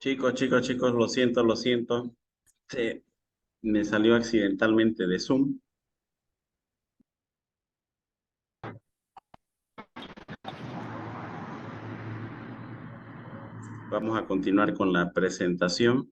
Chicos, lo siento. Se me salió accidentalmente de Zoom. Vamos a continuar con la presentación.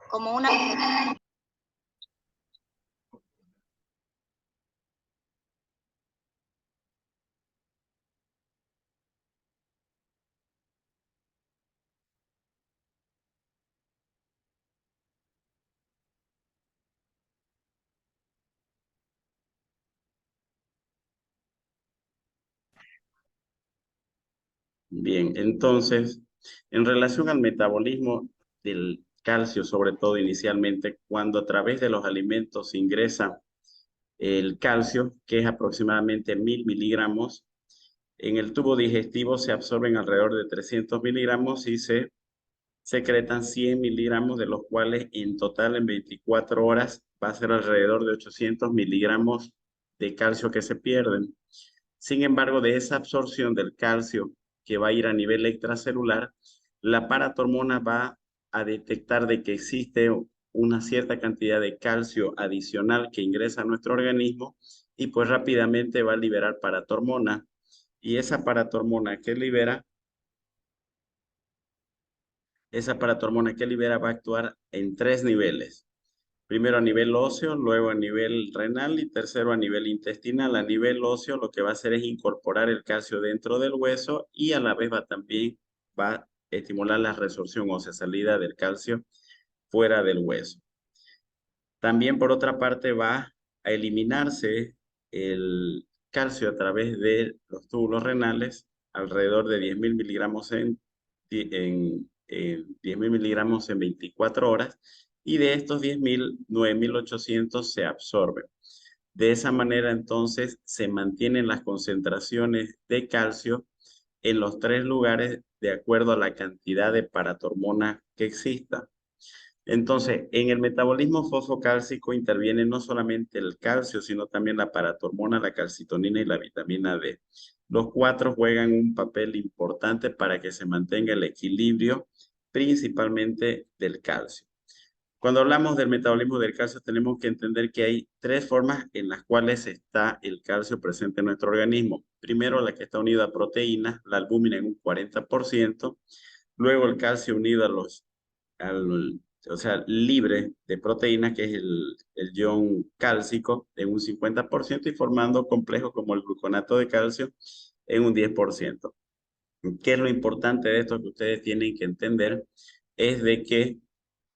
Como una... Bien, entonces, en relación al metabolismo del calcio, sobre todo inicialmente, cuando a través de los alimentos ingresa el calcio, que es aproximadamente 1000 miligramos, en el tubo digestivo se absorben alrededor de 300 miligramos y se secretan 100 miligramos, de los cuales en total en 24 horas va a ser alrededor de 800 miligramos de calcio que se pierden. Sin embargo, de esa absorción del calcio que va a ir a nivel extracelular, la paratormona va a detectar de que existe una cierta cantidad de calcio adicional que ingresa a nuestro organismo y pues rápidamente va a liberar paratormona. Y esa paratormona que libera Esa paratormona que libera va a actuar en tres niveles. Primero a nivel óseo, luego a nivel renal y tercero a nivel intestinal. A nivel óseo lo que va a hacer es incorporar el calcio dentro del hueso y a la vez va a estimular la resorción ósea, salida del calcio fuera del hueso. También por otra parte va a eliminarse el calcio a través de los túbulos renales, alrededor de 10.000 miligramos en 10.000 miligramos en 24 horas, y de estos 10.000, 9.800 se absorben. De esa manera entonces se mantienen las concentraciones de calcio en los tres lugares de acuerdo a la cantidad de paratormona que exista. Entonces, en el metabolismo fosfocálcico interviene no solamente el calcio, sino también la paratormona, la calcitonina y la vitamina D. Los cuatro juegan un papel importante para que se mantenga el equilibrio, principalmente del calcio. Cuando hablamos del metabolismo del calcio, tenemos que entender que hay tres formas en las cuales está el calcio presente en nuestro organismo. Primero, la que está unida a proteínas, la albúmina en un 40%. Luego, el calcio unido o sea, libre de proteínas, que es el ion cálcico, en un 50% y formando complejos como el gluconato de calcio en un 10%. ¿Qué es lo importante de esto que ustedes tienen que entender? Es de que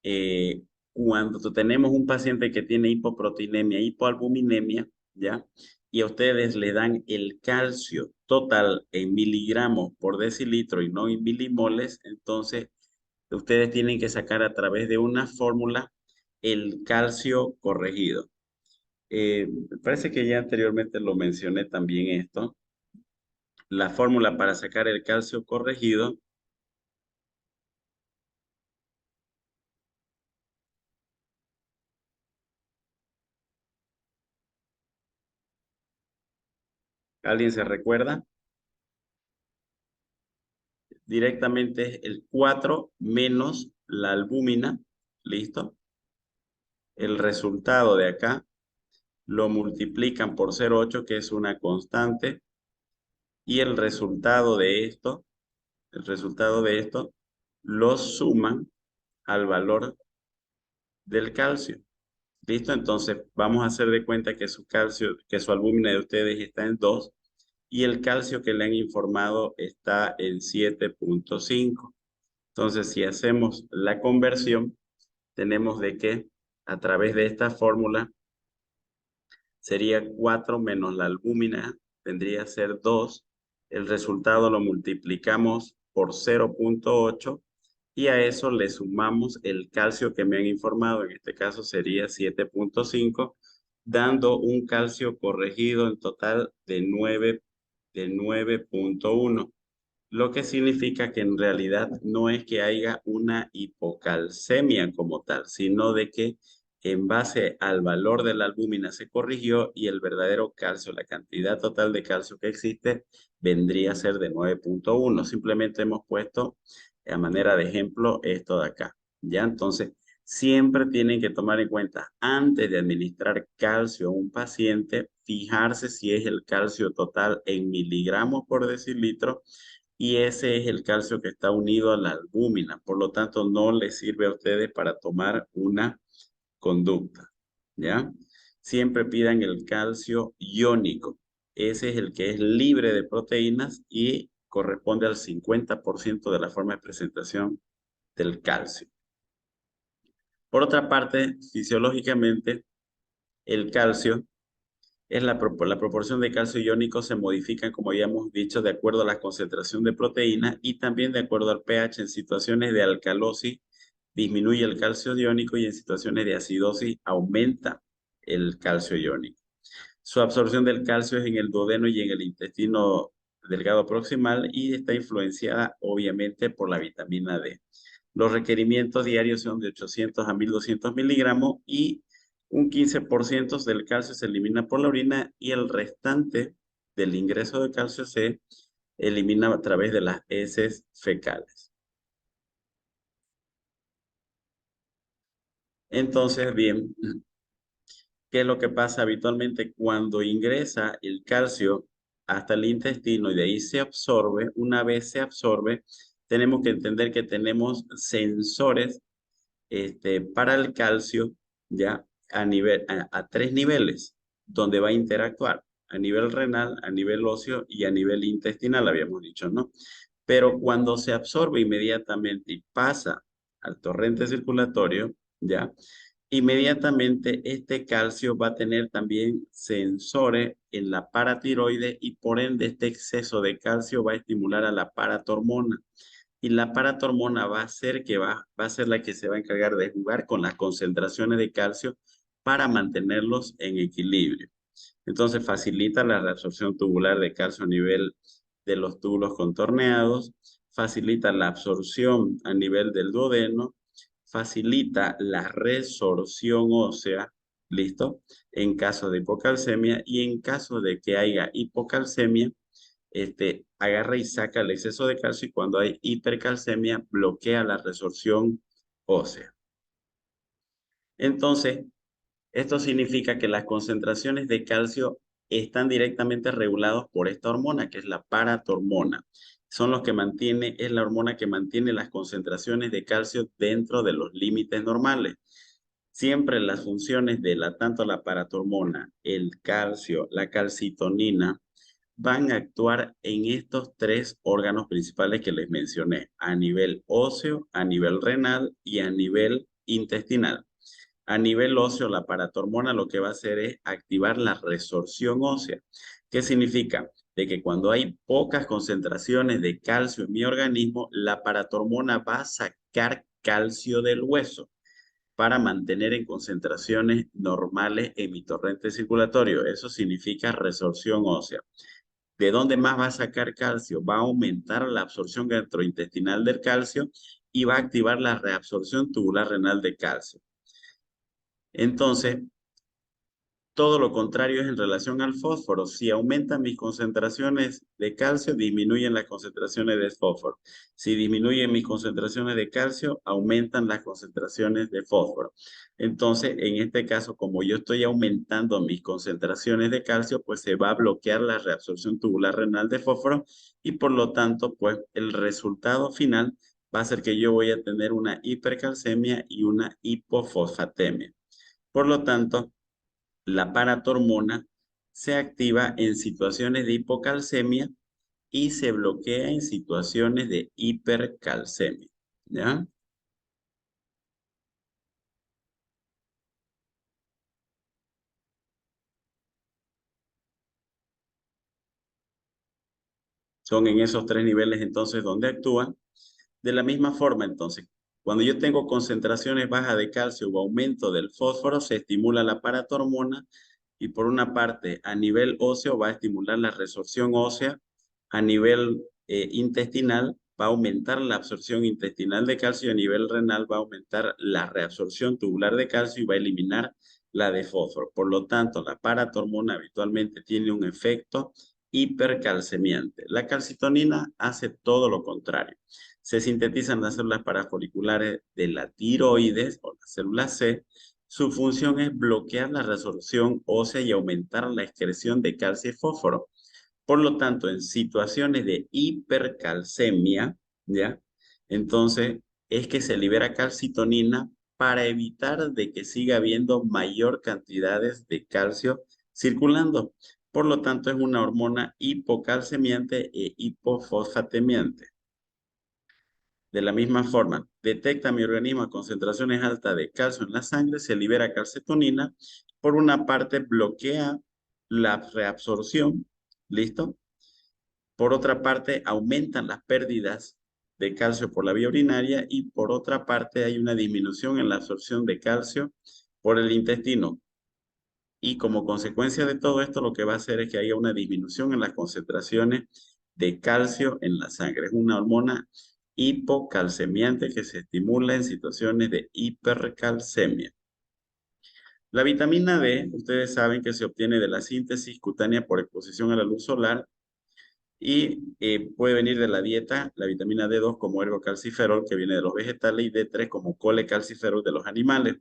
eh, cuando tenemos un paciente que tiene hipoproteinemia, hipoalbuminemia, ¿ya? Y a ustedes le dan el calcio total en miligramos por decilitro y no en milimoles, entonces ustedes tienen que sacar a través de una fórmula el calcio corregido. Me parece que ya anteriormente lo mencioné también esto. La fórmula para sacar el calcio corregido, ¿alguien se recuerda? Directamente es el 4 menos la albúmina, ¿listo? El resultado de acá lo multiplican por 0,8, que es una constante, y el resultado de esto lo suman al valor del calcio. ¿Listo? Entonces vamos a hacer de cuenta que su calcio, que su albúmina de ustedes está en 2 y el calcio que le han informado está en 7,5. Entonces, si hacemos la conversión, tenemos de que a través de esta fórmula sería 4 menos la albúmina, vendría a ser 2. El resultado lo multiplicamos por 0,8 y a eso le sumamos el calcio que me han informado, en este caso sería 7,5, dando un calcio corregido en total de 9, de 9,1. lo que significa que en realidad no es que haya una hipocalcemia como tal, sino de que en base al valor de la albúmina se corrigió y el verdadero calcio, la cantidad total de calcio que existe, vendría a ser de 9,1. Simplemente hemos puesto a manera de ejemplo esto de acá. ¿Ya? Entonces, siempre tienen que tomar en cuenta, antes de administrar calcio a un paciente, fijarse si es el calcio total en miligramos por decilitro y ese es el calcio que está unido a la albúmina. Por lo tanto, no les sirve a ustedes para tomar una conducta, ¿ya? Siempre pidan el calcio iónico. Ese es el que es libre de proteínas y corresponde al 50% de la forma de presentación del calcio. Por otra parte, fisiológicamente, el calcio es la proporción de calcio iónico se modifica, como ya hemos dicho, de acuerdo a la concentración de proteína y también de acuerdo al pH. En situaciones de alcalosis disminuye el calcio iónico y en situaciones de acidosis aumenta el calcio iónico. Su absorción del calcio es en el duodeno y en el intestino delgado proximal y está influenciada obviamente por la vitamina D. Los requerimientos diarios son de 800 a 1200 miligramos y un 15% del calcio se elimina por la orina y el restante del ingreso de calcio se elimina a través de las heces fecales. Entonces, bien, ¿qué es lo que pasa habitualmente cuando ingresa el calcio hasta el intestino y de ahí se absorbe? Una vez se absorbe, tenemos que entender que tenemos sensores para el calcio ya a 3 niveles donde va a interactuar a nivel renal, a nivel óseo y a nivel intestinal, habíamos dicho, ¿no? Pero cuando se absorbe inmediatamente y pasa al torrente circulatorio, ya, inmediatamente este calcio va a tener también sensores en la paratiroide y por ende este exceso de calcio va a estimular a la paratormona y la paratormona va a ser va a ser la que se va a encargar de jugar con las concentraciones de calcio para mantenerlos en equilibrio. Entonces facilita la reabsorción tubular de calcio a nivel de los túbulos contorneados, facilita la absorción a nivel del duodeno, facilita la resorción ósea, ¿listo? En caso de hipocalcemia y en caso de que haya hipocalcemia, agarra y saca el exceso de calcio y cuando hay hipercalcemia bloquea la resorción ósea. Entonces, esto significa que las concentraciones de calcio están directamente regulados por esta hormona, que es la paratormona. Es la hormona que mantiene las concentraciones de calcio dentro de los límites normales. Siempre las funciones de tanto la paratormona, el calcio, la calcitonina, van a actuar en estos 3 órganos principales que les mencioné, a nivel óseo, a nivel renal y a nivel intestinal. A nivel óseo, la paratormona lo que va a hacer es activar la resorción ósea. ¿Qué significa? De que cuando hay pocas concentraciones de calcio en mi organismo, la paratormona va a sacar calcio del hueso para mantener en concentraciones normales en mi torrente circulatorio. Eso significa resorción ósea. ¿De dónde más va a sacar calcio? Va a aumentar la absorción gastrointestinal del calcio y va a activar la reabsorción tubular renal de calcio. Entonces, todo lo contrario es en relación al fósforo. Si aumentan mis concentraciones de calcio, disminuyen las concentraciones de fósforo. Si disminuyen mis concentraciones de calcio, aumentan las concentraciones de fósforo. Entonces, en este caso, como yo estoy aumentando mis concentraciones de calcio, pues se va a bloquear la reabsorción tubular renal de fósforo y por lo tanto, pues el resultado final va a ser que yo voy a tener una hipercalcemia y una hipofosfatemia. Por lo tanto, la paratormona se activa en situaciones de hipocalcemia y se bloquea en situaciones de hipercalcemia. ¿Ya? Son en esos 3 niveles entonces donde actúan. De la misma forma, entonces, cuando yo tengo concentraciones bajas de calcio o aumento del fósforo, se estimula la paratormona y por una parte, a nivel óseo va a estimular la resorción ósea, a nivel intestinal, va a aumentar la absorción intestinal de calcio y a nivel renal va a aumentar la reabsorción tubular de calcio y va a eliminar la de fósforo. Por lo tanto, la paratormona habitualmente tiene un efecto hipercalcemiante. La calcitonina hace todo lo contrario. Se sintetizan las células parafoliculares de la tiroides o la célula C. Su función es bloquear la resorción ósea y aumentar la excreción de calcio y fósforo. Por lo tanto, en situaciones de hipercalcemia, ¿ya? Entonces, es que se libera calcitonina para evitar de que siga habiendo mayor cantidades de calcio circulando. Por lo tanto, es una hormona hipocalcemiante e hipofosfatemiante. De la misma forma, detecta mi organismo concentraciones altas de calcio en la sangre, se libera calcetonina. Por una parte, bloquea la reabsorción, ¿listo? Por otra parte, aumentan las pérdidas de calcio por la vía urinaria y por otra parte hay una disminución en la absorción de calcio por el intestino. Y como consecuencia de todo esto, lo que va a hacer es que haya una disminución en las concentraciones de calcio en la sangre. Es una hormona hipocalcemiante que se estimula en situaciones de hipercalcemia. La vitamina D, ustedes saben que se obtiene de la síntesis cutánea por exposición a la luz solar y puede venir de la dieta, la vitamina D2 como ergocalciferol, que viene de los vegetales, y D3 como colecalciferol de los animales.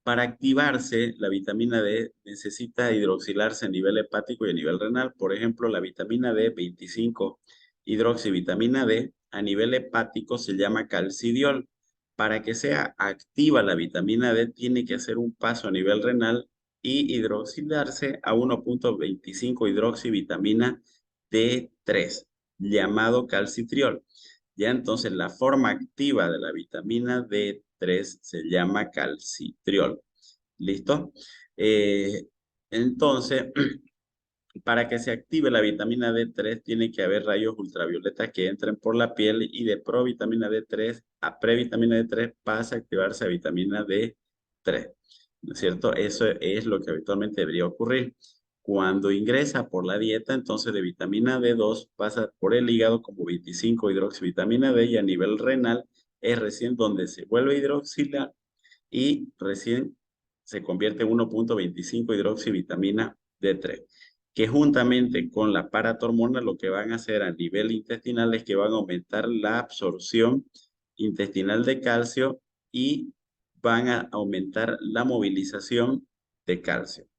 Para activarse, la vitamina D necesita hidroxilarse a nivel hepático y a nivel renal. Por ejemplo, la vitamina D25 hidroxivitamina D a nivel hepático se llama calcidiol. Para que sea activa la vitamina D, tiene que hacer un paso a nivel renal y hidroxilarse a 1.25 hidroxivitamina D3, llamado calcitriol. Ya entonces la forma activa de la vitamina D3 se llama calcitriol. ¿Listo? Eh, entonces, para que se active la vitamina D3 tiene que haber rayos ultravioletas que entren por la piel y de provitamina D3 a previtamina D3 pasa a activarse a vitamina D3. ¿No es cierto? Eso es lo que habitualmente debería ocurrir. Cuando ingresa por la dieta, entonces de vitamina D2 pasa por el hígado como 25 hidroxivitamina D y a nivel renal es recién donde se vuelve a hidroxilar y recién se convierte en 1.25 hidroxivitamina D3, que juntamente con la paratormona lo que van a hacer a nivel intestinal es que van a aumentar la absorción intestinal de calcio y van a aumentar la movilización de calcio.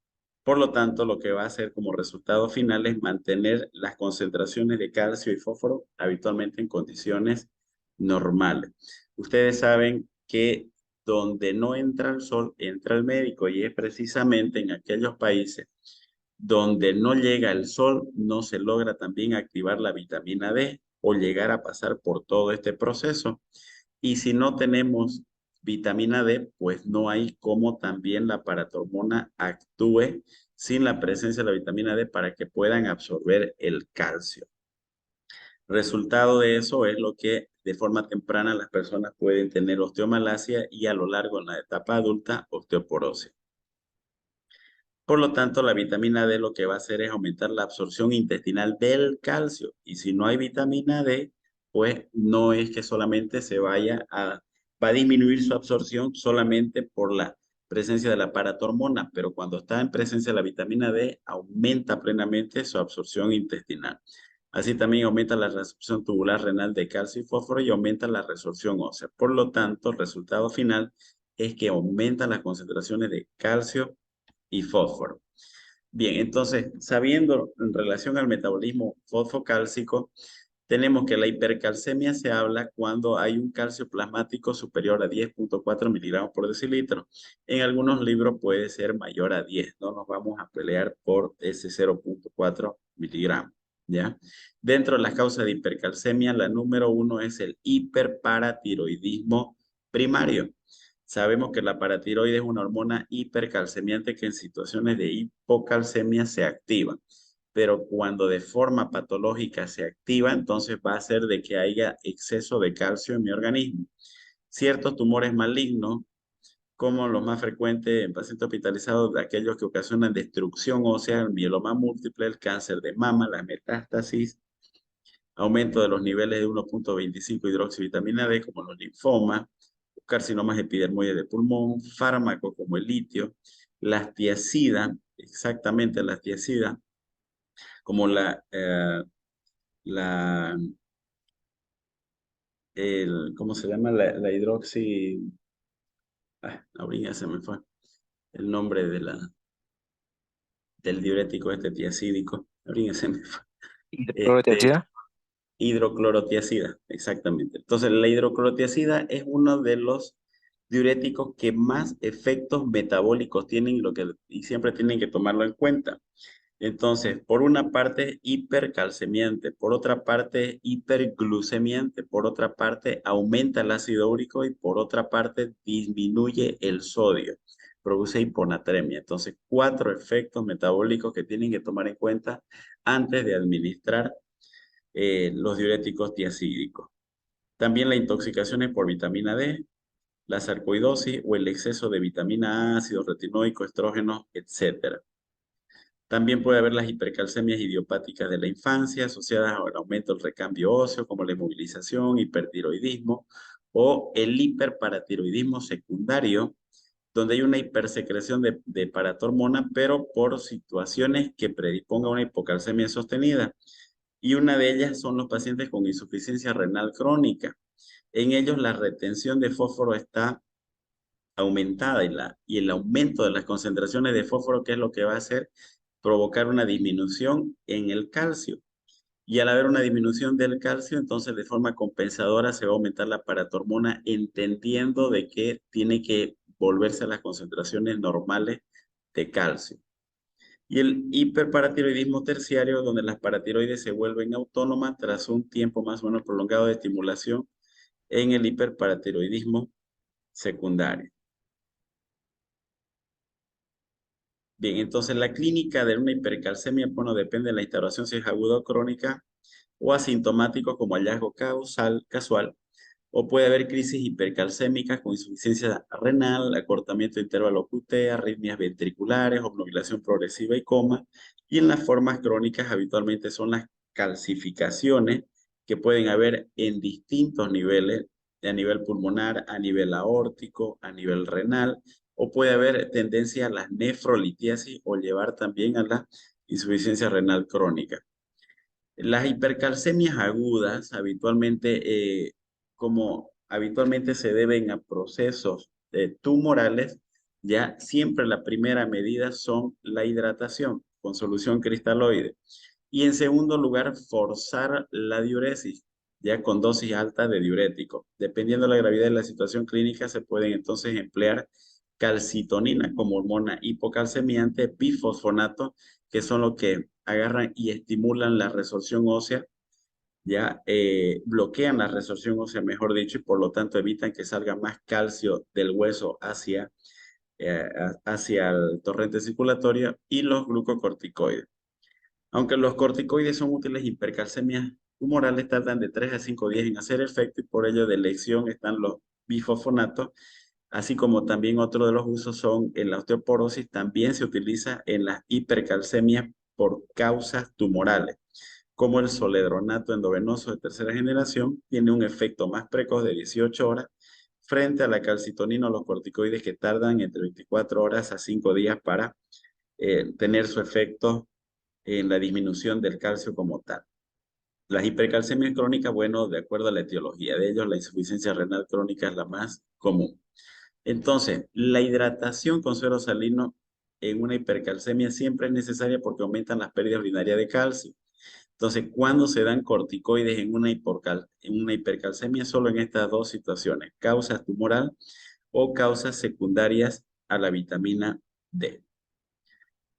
Por lo tanto, lo que va a hacer como resultado final es mantener las concentraciones de calcio y fósforo habitualmente en condiciones normales. Ustedes saben que donde no entra el sol, entra el médico y es precisamente en aquellos países donde no llega el sol, no se logra también activar la vitamina D o llegar a pasar por todo este proceso. Y si no tenemos vitamina D, pues no hay cómo también la paratormona actúe sin la presencia de la vitamina D para que puedan absorber el calcio. Resultado de eso es lo que de forma temprana las personas pueden tener osteomalacia y a lo largo en la etapa adulta osteoporosis. Por lo tanto, la vitamina D lo que va a hacer es aumentar la absorción intestinal del calcio. Y si no hay vitamina D, pues no es que solamente va a disminuir su absorción solamente por la presencia de la paratormona, pero cuando está en presencia de la vitamina D, aumenta plenamente su absorción intestinal. Así también aumenta la reabsorción tubular renal de calcio y fósforo y aumenta la resorción ósea. Por lo tanto, el resultado final es que aumentan las concentraciones de calcio y fósforo. Bien, entonces, sabiendo en relación al metabolismo fosfocálcico, tenemos que la hipercalcemia se habla cuando hay un calcio plasmático superior a 10.4 miligramos por decilitro. En algunos libros puede ser mayor a 10, no nos vamos a pelear por ese 0.4 miligramos, ¿ya? Dentro de las causas de hipercalcemia, la número 1 es el hiperparatiroidismo primario. Sabemos que la paratiroide es una hormona hipercalcemiante que en situaciones de hipocalcemia se activa, pero cuando de forma patológica se activa, entonces va a hacer de que haya exceso de calcio en mi organismo. Ciertos tumores malignos, como los más frecuentes en pacientes hospitalizados, de aquellos que ocasionan destrucción ósea, el mieloma múltiple, el cáncer de mama, la metástasis, aumento de los niveles de 1,25 hidroxivitamina D, como los linfomas, carcinomas epidermoides de pulmón, fármacos como el litio, las tiacidas, exactamente las tiacidas, como la ¿cómo se llama? La hidroxi, ahorita se me fue el nombre del diurético este tiacídico, ahorita se me fue. Este, Hidroclorotiazida. hidroclorotiazida, exactamente. Entonces, la hidroclorotiazida es uno de los diuréticos que más efectos metabólicos tienen y siempre tienen que tomarlo en cuenta. Entonces, por una parte, hipercalcemiante, por otra parte, hiperglucemiante, por otra parte, aumenta el ácido úrico y por otra parte, disminuye el sodio, produce hiponatremia. Entonces, 4 efectos metabólicos que tienen que tomar en cuenta antes de administrar los diuréticos tiacídicos. También la intoxicación es por vitamina D, la sarcoidosis o el exceso de vitamina A, ácido retinoico, estrógenos, etc. También puede haber las hipercalcemias idiopáticas de la infancia asociadas al aumento del recambio óseo, como la inmovilización, hipertiroidismo o el hiperparatiroidismo secundario, donde hay una hipersecreción de paratormona, pero por situaciones que predispongan a una hipocalcemia sostenida. Y una de ellas son los pacientes con insuficiencia renal crónica. En ellos la retención de fósforo está aumentada y el aumento de las concentraciones de fósforo, ¿qué es lo que va a hacer? Provocar una disminución en el calcio. Y al haber una disminución del calcio, entonces de forma compensadora se va a aumentar la paratormona, entendiendo de que tiene que volverse a las concentraciones normales de calcio. Y el hiperparatiroidismo terciario, donde las paratiroides se vuelven autónomas tras un tiempo más o menos prolongado de estimulación en el hiperparatiroidismo secundario. Bien, entonces la clínica de una hipercalcemia, bueno, depende de la instauración, si es aguda o crónica, o asintomático como hallazgo casual, o puede haber crisis hipercalcémicas con insuficiencia renal, acortamiento de intervalo QT, arritmias ventriculares, obnubilación progresiva y coma. Y en las formas crónicas habitualmente son las calcificaciones que pueden haber en distintos niveles, a nivel pulmonar, a nivel aórtico, a nivel renal, o puede haber tendencia a la nefrolitiasis o llevar también a la insuficiencia renal crónica. Las hipercalcemias agudas como habitualmente se deben a procesos tumorales, ya siempre la primera medida son la hidratación con solución cristaloide. Y en segundo lugar, forzar la diuresis, ya con dosis altas de diurético. Dependiendo de la gravedad de la situación clínica, se pueden entonces emplear calcitonina como hormona hipocalcemiante, bifosfonato, que son los que agarran y estimulan la resorción ósea, ya bloquean la resorción ósea, mejor dicho, y por lo tanto evitan que salga más calcio del hueso hacia el torrente circulatorio, y los glucocorticoides. Aunque los corticoides son útiles, hipercalcemias tumorales tardan de 3 a 5 días en hacer efecto y por ello de elección están los bifosfonatos, así como también otro de los usos son en la osteoporosis, también se utiliza en las hipercalcemias por causas tumorales, como el zoledronato endovenoso de tercera generación, tiene un efecto más precoz de 18 horas frente a la calcitonina o los corticoides que tardan entre 24 horas a 5 días para tener su efecto en la disminución del calcio como tal. Las hipercalcemias crónicas, bueno, de acuerdo a la etiología de ellos, la insuficiencia renal crónica es la más común. Entonces, la hidratación con suero salino en una hipercalcemia siempre es necesaria porque aumentan las pérdidas urinarias de calcio. Entonces, ¿cuándo se dan corticoides en una hipercalcemia? Solo en estas dos situaciones, causas tumoral o causas secundarias a la vitamina D.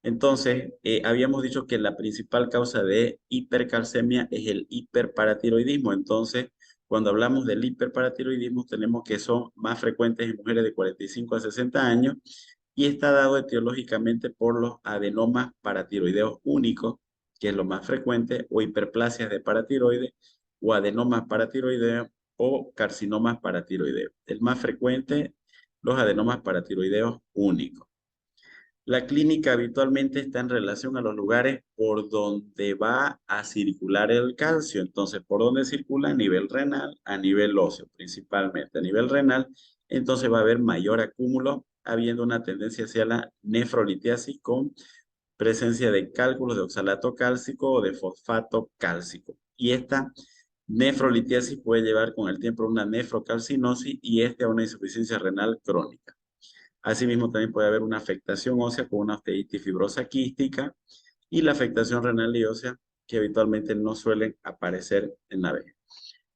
Entonces, habíamos dicho que la principal causa de hipercalcemia es el hiperparatiroidismo. Entonces, cuando hablamos del hiperparatiroidismo, tenemos que son más frecuentes en mujeres de 45 a 60 años y está dado etiológicamente por los adenomas paratiroideos únicos, que es lo más frecuente, o hiperplasias de paratiroides, o adenomas paratiroideos, o carcinomas paratiroideos. El más frecuente, los adenomas paratiroideos únicos. La clínica habitualmente está en relación a los lugares por donde va a circular el calcio. Entonces, ¿por dónde circula? A nivel renal, a nivel óseo, principalmente. A nivel renal, entonces va a haber mayor acúmulo, habiendo una tendencia hacia la nefrolitiasis con presencia de cálculos de oxalato cálcico o de fosfato cálcico. Y esta nefrolitiasis puede llevar con el tiempo a una nefrocalcinosis y a una insuficiencia renal crónica. Asimismo, también puede haber una afectación ósea con una osteitis fibrosa quística y la afectación renal y ósea que habitualmente no suelen aparecer en la vejez.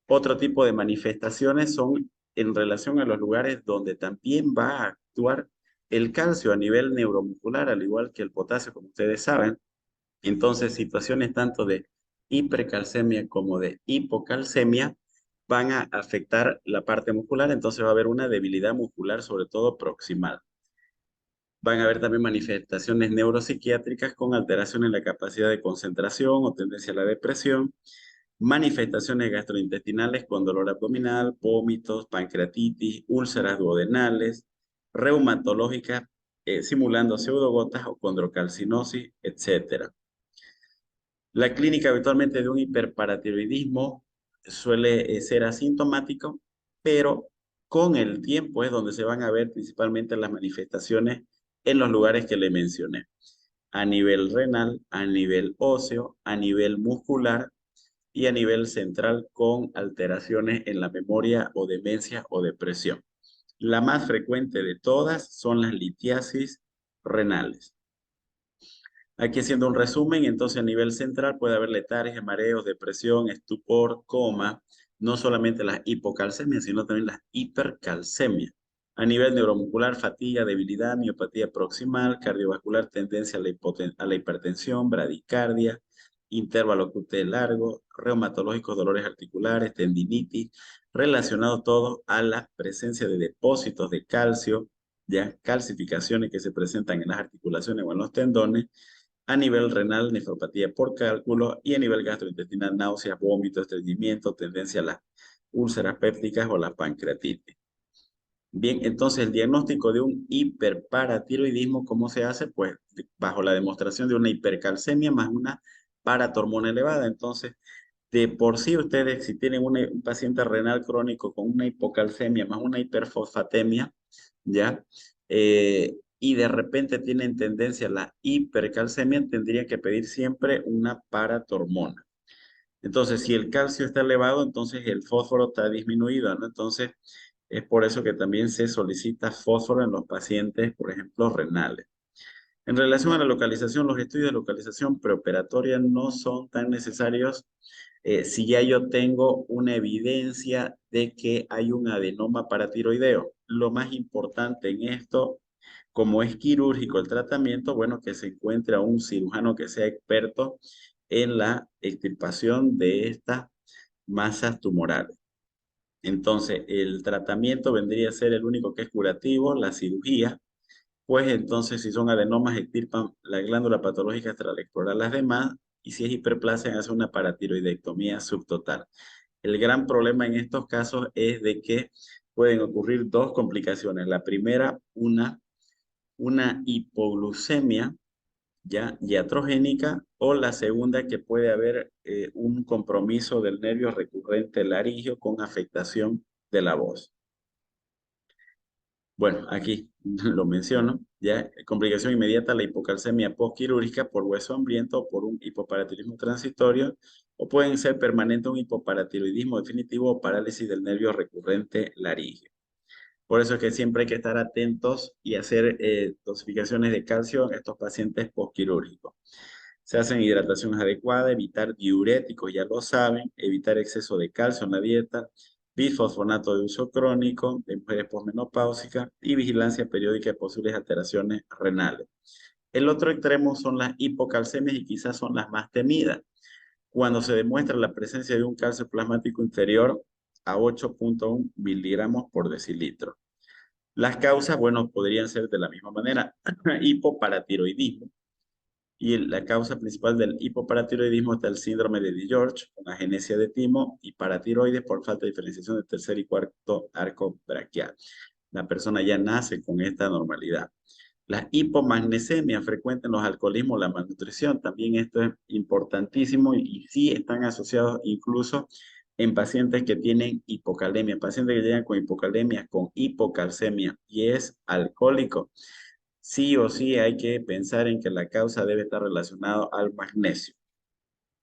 Otro tipo de manifestaciones son en relación a los lugares donde también va a actuar el calcio a nivel neuromuscular, al igual que el potasio, como ustedes saben. Entonces, situaciones tanto de hipercalcemia como de hipocalcemia van a afectar la parte muscular, entonces va a haber una debilidad muscular, sobre todo proximal. Van a haber también manifestaciones neuropsiquiátricas con alteración en la capacidad de concentración o tendencia a la depresión, manifestaciones gastrointestinales con dolor abdominal, vómitos, pancreatitis, úlceras duodenales, reumatológicas, simulando pseudogotas o condrocalcinosis, etc. La clínica habitualmente de un hiperparatiroidismo suele ser asintomático, pero con el tiempo es donde se van a ver principalmente las manifestaciones en los lugares que le mencioné, a nivel renal, a nivel óseo, a nivel muscular y a nivel central con alteraciones en la memoria o demencia o depresión. La más frecuente de todas son las litiasis renales. Aquí haciendo un resumen, entonces a nivel central puede haber letargia, mareos, depresión, estupor, coma, no solamente las hipocalcemias, sino también las hipercalcemias. A nivel neuromuscular, fatiga, debilidad, miopatía proximal, cardiovascular, tendencia a a la hipertensión, bradicardia, intervalo QT largo, reumatológicos, dolores articulares, tendinitis, relacionado todo a la presencia de depósitos de calcio, ya calcificaciones que se presentan en las articulaciones o en los tendones, a nivel renal, nefropatía por cálculo y a nivel gastrointestinal, náuseas, vómitos, estreñimiento, tendencia a las úlceras pépticas o la pancreatitis. Bien, entonces el diagnóstico de un hiperparatiroidismo, ¿cómo se hace? Pues bajo la demostración de una hipercalcemia más una paratormona elevada. Entonces, de por sí ustedes, si tienen un paciente renal crónico con una hipocalcemia más una hiperfosfatemia, ¿ya? Y de repente tienen tendencia a la hipercalcemia, tendría que pedir siempre una paratormona. Entonces, si el calcio está elevado, entonces el fósforo está disminuido, ¿no? Entonces, es por eso que también se solicita fósforo en los pacientes, por ejemplo, renales. En relación a la localización, los estudios de localización preoperatoria no son tan necesarios si ya yo tengo una evidencia de que hay un adenoma paratiroideo. Lo más importante en esto, como es quirúrgico el tratamiento, bueno, que se encuentre a un cirujano que sea experto en la extirpación de estas masas tumorales. Entonces, el tratamiento vendría a ser el único que es curativo, la cirugía, pues entonces si son adenomas extirpan la glándula patológica tras explorar las demás y si es hiperplasia hace una paratiroidectomía subtotal. El gran problema en estos casos es de que pueden ocurrir dos complicaciones. La primera, una hipoglucemia ya iatrogénica o la segunda que puede haber un compromiso del nervio recurrente laringio con afectación de la voz. Bueno, aquí lo menciono, ya, complicación inmediata, la hipocalcemia postquirúrgica por hueso hambriento o por un hipoparatiroidismo transitorio, o pueden ser permanente un hipoparatiroidismo definitivo o parálisis del nervio recurrente laríngeo. Por eso es que siempre hay que estar atentos y hacer dosificaciones de calcio en estos pacientes postquirúrgicos. Se hacen hidrataciones adecuadas, evitar diuréticos, ya lo saben, evitar exceso de calcio en la dieta, bifosfonato de uso crónico de mujeres posmenopáusicas y vigilancia periódica de posibles alteraciones renales. El otro extremo son las hipocalcemias y quizás son las más temidas, cuando se demuestra la presencia de un calcio plasmático inferior a 8.1 miligramos por decilitro. Las causas, bueno, podrían ser de la misma manera, hipoparatiroidismo, y la causa principal del hipoparatiroidismo está el síndrome de DiGeorge, con agenesia de timo y paratiroides por falta de diferenciación del tercer y cuarto arco braquial. La persona ya nace con esta normalidad. La hipomagnesemia frecuente en los alcoholismos, la malnutrición, también esto es importantísimo y sí están asociados incluso en pacientes que tienen hipocalemia, pacientes que llegan con hipocalemia, con hipocalcemia y es alcohólico. Sí o sí hay que pensar en que la causa debe estar relacionada al magnesio.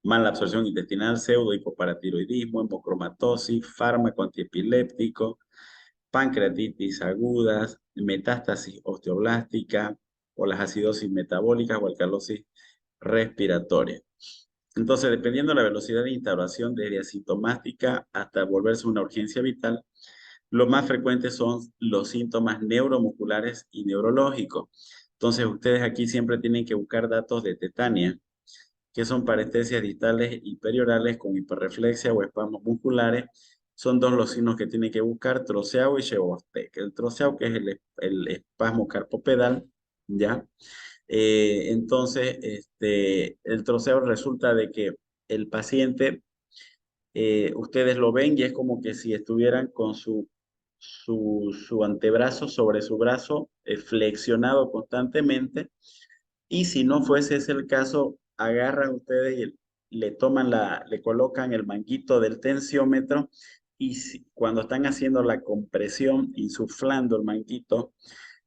Mala absorción intestinal, pseudo hipoparatiroidismo, hemocromatosis, fármaco antiepiléptico, pancreatitis agudas, metástasis osteoblástica o las acidosis metabólicas o alcalosis respiratoria. Entonces, dependiendo de la velocidad de instauración desde asintomática hasta volverse una urgencia vital, lo más frecuentes son los síntomas neuromusculares y neurológicos. Entonces, ustedes aquí siempre tienen que buscar datos de tetania, que son parestesias distales y periorales con hiperreflexia o espasmos musculares. Son dos los signos que tiene que buscar, troceado y Chebostec. El troceado, que es el espasmo carpopedal, ¿ya? Entonces, el troceado resulta de que el paciente, ustedes lo ven y es como que si estuvieran con su antebrazo sobre su brazo flexionado constantemente y si no fuese ese el caso, agarran ustedes y le toman le colocan el manguito del tensiómetro y cuando están haciendo la compresión, insuflando el manguito,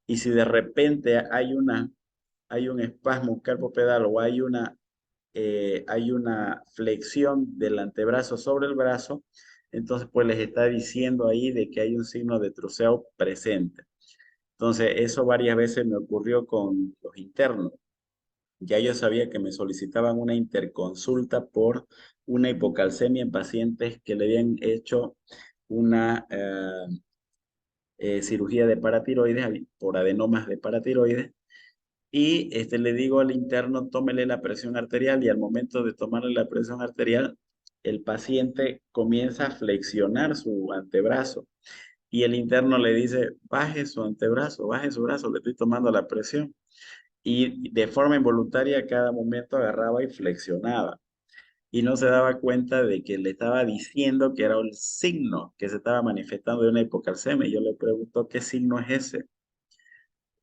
y si de repente hay un espasmo carpopedal o hay una flexión del antebrazo sobre el brazo, entonces pues les está diciendo ahí de que hay un signo de troceo presente. Entonces, eso varias veces me ocurrió con los internos. Ya yo sabía que me solicitaban una interconsulta por una hipocalcemia en pacientes que le habían hecho una cirugía de paratiroides por adenomas de paratiroides. Y le digo al interno, tómele la presión arterial y al momento de tomarle la presión arterial, el paciente comienza a flexionar su antebrazo y el interno le dice, baje su antebrazo, baje su brazo, le estoy tomando la presión y de forma involuntaria a cada momento agarraba y flexionaba y no se daba cuenta de que le estaba diciendo que era un signo que se estaba manifestando de una hipocalcemia. Y yo le pregunto, ¿qué signo es ese?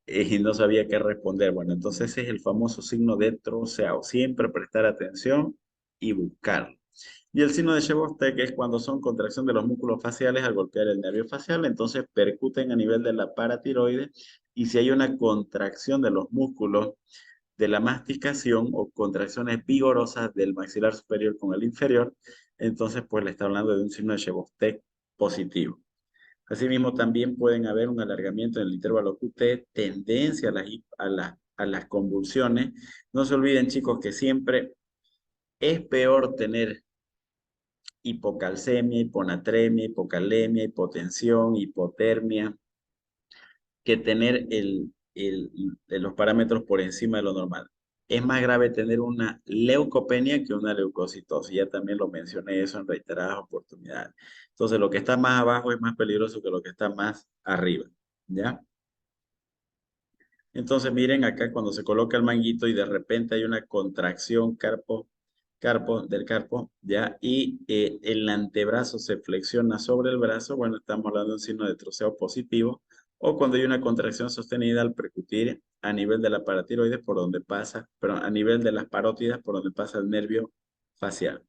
Y no sabía qué responder. Bueno, entonces ese es el famoso signo de troceado. Siempre prestar atención y buscarlo. Y el signo de Chebostek es cuando son contracción de los músculos faciales al golpear el nervio facial, entonces percuten a nivel de la paratiroide y si hay una contracción de los músculos de la masticación o contracciones vigorosas del maxilar superior con el inferior, entonces pues le está hablando de un signo de Chebostek positivo. Asimismo, también pueden haber un alargamiento en el intervalo QT, tendencia a las convulsiones. No se olviden, chicos, que siempre es peor tener hipocalcemia, hiponatremia, hipocalemia, hipotensión, hipotermia, que tener los parámetros por encima de lo normal. Es más grave tener una leucopenia que una leucocitosis. Ya también lo mencioné eso en reiteradas oportunidades. Entonces, lo que está más abajo es más peligroso que lo que está más arriba. ¿Ya? Entonces, miren acá cuando se coloca el manguito y de repente hay una contracción del carpo, ¿ya? Y el antebrazo se flexiona sobre el brazo, bueno, estamos hablando de un signo de troceo positivo, o cuando hay una contracción sostenida al percutir a nivel de la paratiroides por donde pasa, perdón, a nivel de las parótidas por donde pasa el nervio facial.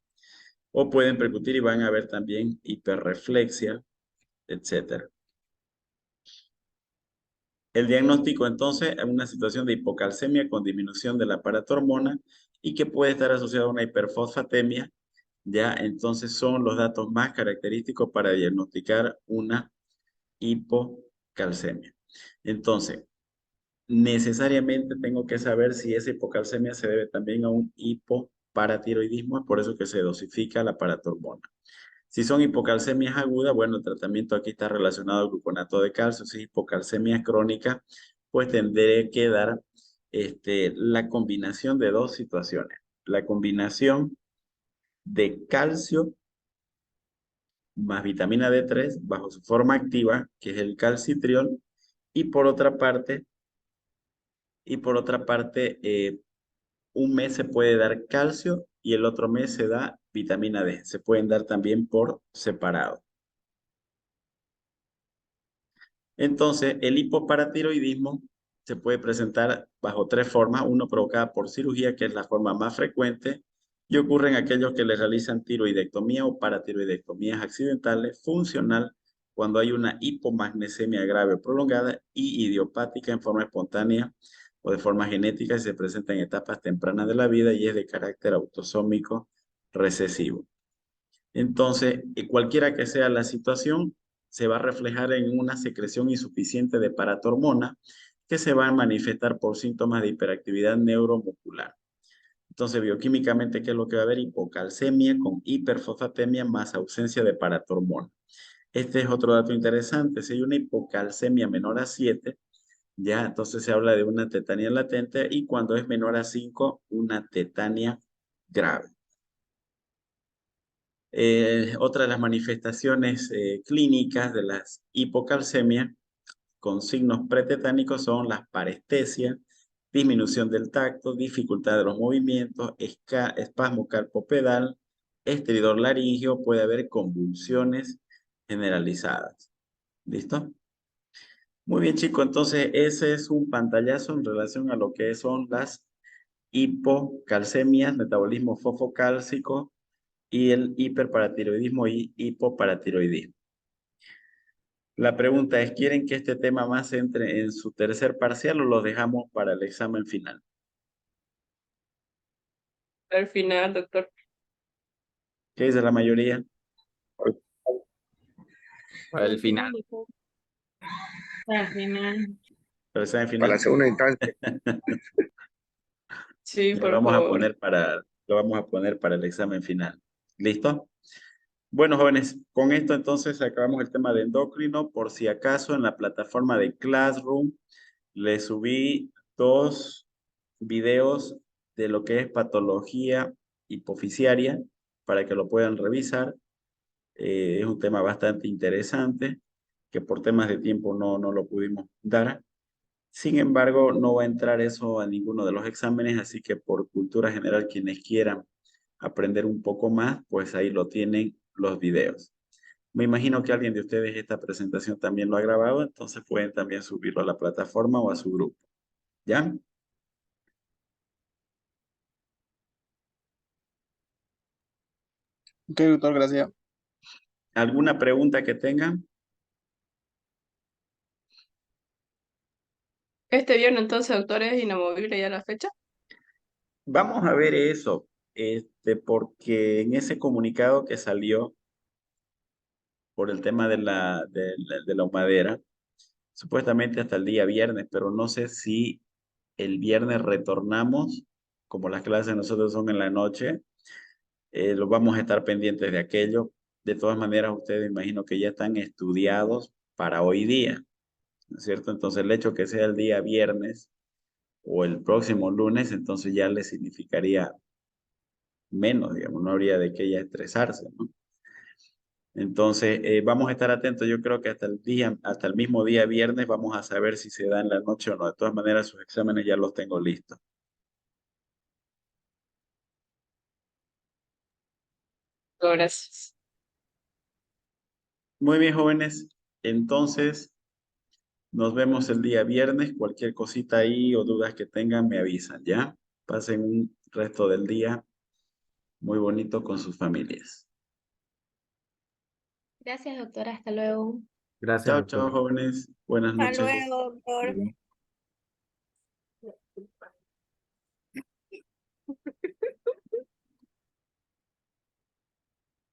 O pueden percutir y van a ver también hiperreflexia, etcétera. El diagnóstico entonces es una situación de hipocalcemia con disminución de la paratormona y que puede estar asociada a una hiperfosfatemia. Ya, entonces son los datos más característicos para diagnosticar una hipocalcemia. Entonces, necesariamente tengo que saber si esa hipocalcemia se debe también a un hipoparatiroidismo, es por eso que se dosifica la paratormona. Si son hipocalcemias agudas, bueno, el tratamiento aquí está relacionado al gluconato de calcio. Si es hipocalcemia crónica, pues tendré que dar la combinación de dos situaciones. La combinación de calcio más vitamina D3 bajo su forma activa, que es el calcitriol, y por otra parte, un mes se puede dar calcio y el otro mes se da vitamina D. Se pueden dar también por separado. Entonces, el hipoparatiroidismo se puede presentar bajo tres formas. Uno, provocada por cirugía, que es la forma más frecuente, y ocurre en aquellos que le realizan tiroidectomía o paratiroidectomías accidentales, funcional, cuando hay una hipomagnesemia grave o prolongada, y idiopática en forma espontánea o de forma genética, y se presenta en etapas tempranas de la vida y es de carácter autosómico recesivo. Entonces, cualquiera que sea la situación, se va a reflejar en una secreción insuficiente de paratormona que se va a manifestar por síntomas de hiperactividad neuromuscular. Entonces, bioquímicamente, ¿qué es lo que va a haber? Hipocalcemia con hiperfosfatemia más ausencia de paratormona. Este es otro dato interesante. Si hay una hipocalcemia menor a 7, ya entonces se habla de una tetania latente, y cuando es menor a 5, una tetania grave. Otra de las manifestaciones clínicas de la hipocalcemia con signos pretetánicos son las parestesias, disminución del tacto, dificultad de los movimientos, espasmo carpopedal, estridor laringio, puede haber convulsiones generalizadas. ¿Listo? Muy bien, chicos, entonces ese es un pantallazo en relación a lo que son las hipocalcemias, metabolismo fosfocálcico, y el hiperparatiroidismo y hipoparatiroidismo. La pregunta es, ¿quieren que este tema más entre en su tercer parcial o lo dejamos para el examen final? Al final, doctor. ¿Qué dice la mayoría? Para el final. Al final. Para el examen Para la final. segunda instancia. Sí, Lo por vamos a favor. poner para el examen final. ¿Listo? Bueno, jóvenes, con esto entonces acabamos el tema de endocrino. Por si acaso, en la plataforma de Classroom les subí 2 videos de lo que es patología hipofisiaria para que lo puedan revisar. Es un tema bastante interesante que por temas de tiempo no lo pudimos dar. Sin embargo, no va a entrar eso a ninguno de los exámenes, así que por cultura general, quienes quieran aprender un poco más, pues ahí lo tienen los videos. Me imagino que alguien de ustedes esta presentación también lo ha grabado, entonces pueden también subirlo a la plataforma o a su grupo. ¿Ya? Ok, doctor, gracias. ¿Alguna pregunta que tengan? Este viernes entonces, doctor, es inamovible ya la fecha. Vamos a ver eso, porque en ese comunicado que salió por el tema de la humadera, supuestamente hasta el día viernes, pero no sé si el viernes retornamos, como las clases de nosotros son en la noche, lo vamos a estar pendientes de aquello. De todas maneras, ustedes imagino que ya están estudiados para hoy día, ¿no es cierto? Entonces el hecho que sea el día viernes o el próximo lunes, entonces ya les significaría menos, digamos, no habría de qué ya estresarse, ¿no? Entonces, vamos a estar atentos. Yo creo que hasta el mismo día viernes vamos a saber si se da en la noche o no. De todas maneras, sus exámenes ya los tengo listos. Gracias. Muy bien, jóvenes. Entonces, nos vemos el día viernes. Cualquier cosita ahí o dudas que tengan, me avisan, ¿ya? Pasen un resto del día muy bonito con sus familias. Gracias, doctora. Hasta luego. Gracias, Chao, doctor. chao, jóvenes. Buenas Hasta noches. luego, doctor. Muy bien.